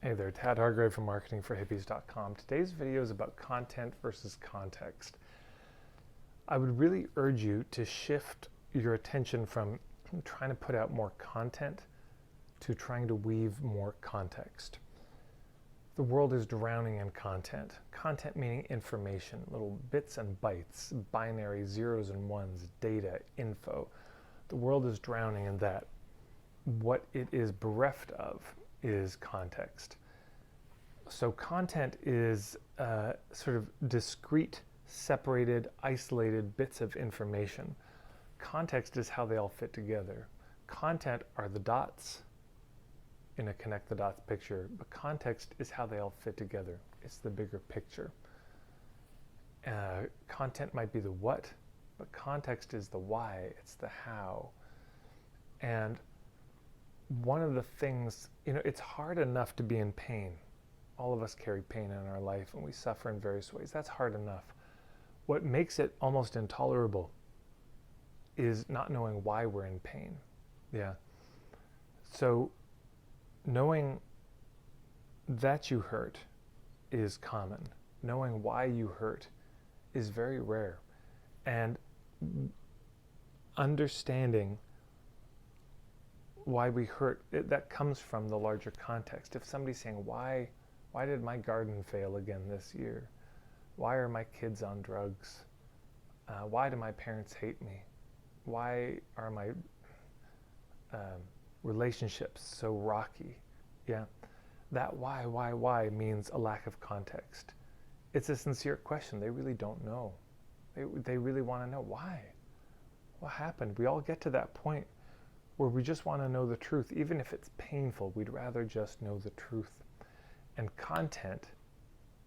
Hey there, Tad Hargrave from marketingforhippies.com. Today's video is about content versus context. I would really urge you to shift your attention from trying to put out more content to trying to weave more context. The world is drowning in content. Content meaning information, little bits and bytes, binary zeros and ones, data, info. The world is drowning in that. What it is bereft of is context. So content is sort of discrete, separated, isolated bits of information. Context is how they all fit together. Content are the dots in a connect the dots picture, but context is how they all fit together. It's the bigger picture. Content might be the what, but context is the why, it's the how. And one of the things, it's hard enough to be in pain. All of us carry pain in our life and we suffer in various ways. That's hard enough. What makes it almost intolerable is not knowing why we're in pain. Yeah. So knowing that you hurt is common. Knowing why you hurt is very rare. And understanding why we hurt, that comes from the larger context. If somebody's saying, why did my garden fail again this year? Why are my kids on drugs? Why do my parents hate me? Why are my relationships so rocky? Yeah, that why means a lack of context. It's a sincere question. They really don't know. They really want to know why. What happened? We all get to that point where we just want to know the truth. Even if it's painful, we'd rather just know the truth. And content,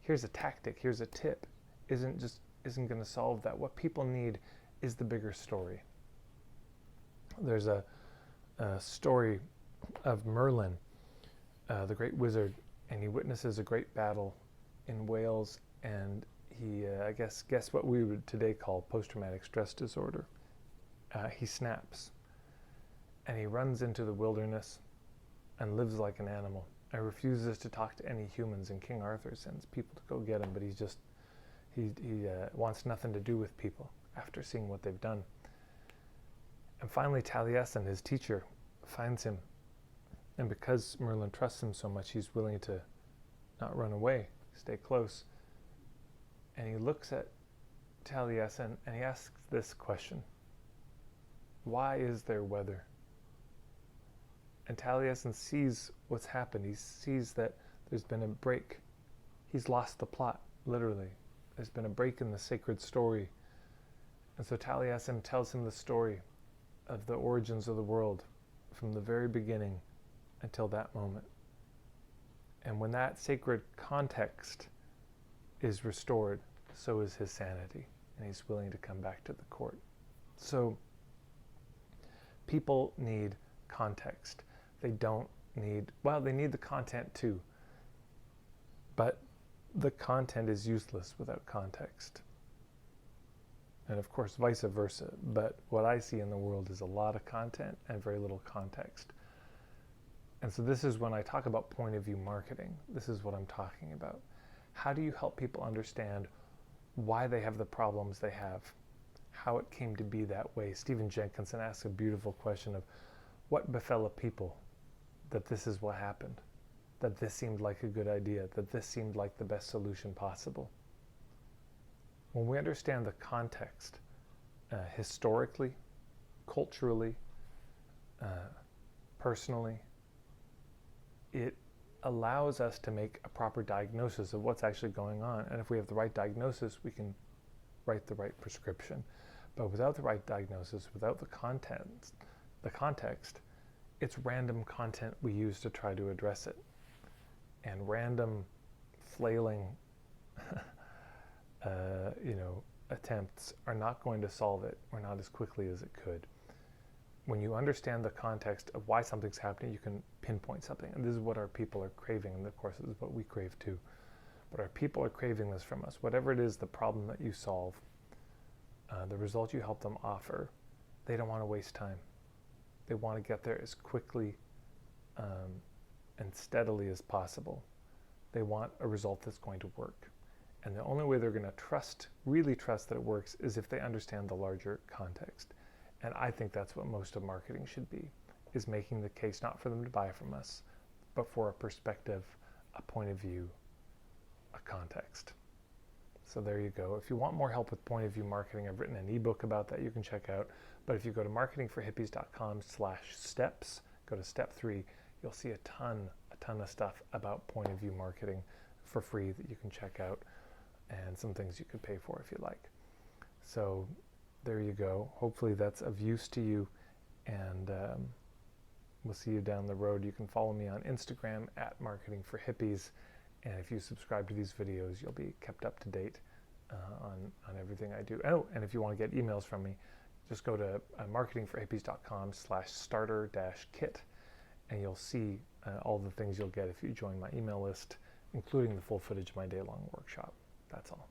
here's a tactic, here's a tip, isn't going to solve that. What people need is the bigger story. There's a story of Merlin, the great wizard, and he witnesses a great battle in Wales, and he, guess what we would today call post-traumatic stress disorder. He snaps. And he runs into the wilderness and lives like an animal and refuses to talk to any humans. And King Arthur sends people to go get him, but he wants nothing to do with people after seeing what they've done. And finally Taliesin, his teacher, finds him. And because Merlin trusts him so much, he's willing to not run away, stay close. And he looks at Taliesin and he asks this question: why is there weather? And Taliesin sees what's happened. He sees that there's been a break. He's lost the plot, literally. There's been a break in the sacred story. And so Taliesin tells him the story of the origins of the world from the very beginning until that moment. And when that sacred context is restored, so is his sanity. And he's willing to come back to the court. So people need context. They don't need, they need the content too. But the content is useless without context. And of course, vice versa. But what I see in the world is a lot of content and very little context. And so this is when I talk about point of view marketing. This is what I'm talking about. How do you help people understand why they have the problems they have? How it came to be that way? Stephen Jenkinson asks a beautiful question of, what befell a people that this is what happened, that this seemed like a good idea, that this seemed like the best solution possible? When we understand the context, historically, culturally, personally, it allows us to make a proper diagnosis of what's actually going on. And if we have the right diagnosis, we can write the right prescription. But without the right diagnosis, without the context, it's random content we use to try to address it. And random flailing attempts are not going to solve it, or not as quickly as it could. When you understand the context of why something's happening, you can pinpoint something. And this is what our people are craving, and of course this is what we crave too. But our people are craving this from us. Whatever it is, the problem that you solve, the result you help them offer, they don't want to waste time. They want to get there as quickly and steadily as possible. They want a result that's going to work. And the only way they're going to really trust that it works, is if they understand the larger context. And I think that's what most of marketing should be, is making the case not for them to buy from us, but for a perspective, a point of view, a context. So there you go. If you want more help with point of view marketing, I've written an ebook about that you can check out. But if you go to marketingforhippies.com/steps, go to step 3, you'll see a ton of stuff about point of view marketing for free that you can check out, and some things you could pay for if you like. So there you go. Hopefully that's of use to you, and we'll see you down the road. You can follow me on Instagram at marketingforhippies, and if you subscribe to these videos, you'll be kept up to date on everything I do. Oh, and if you want to get emails from me, just go to marketingforhippies.com/starter-kit, and you'll see all the things you'll get if you join my email list, including the full footage of my day-long workshop. That's all.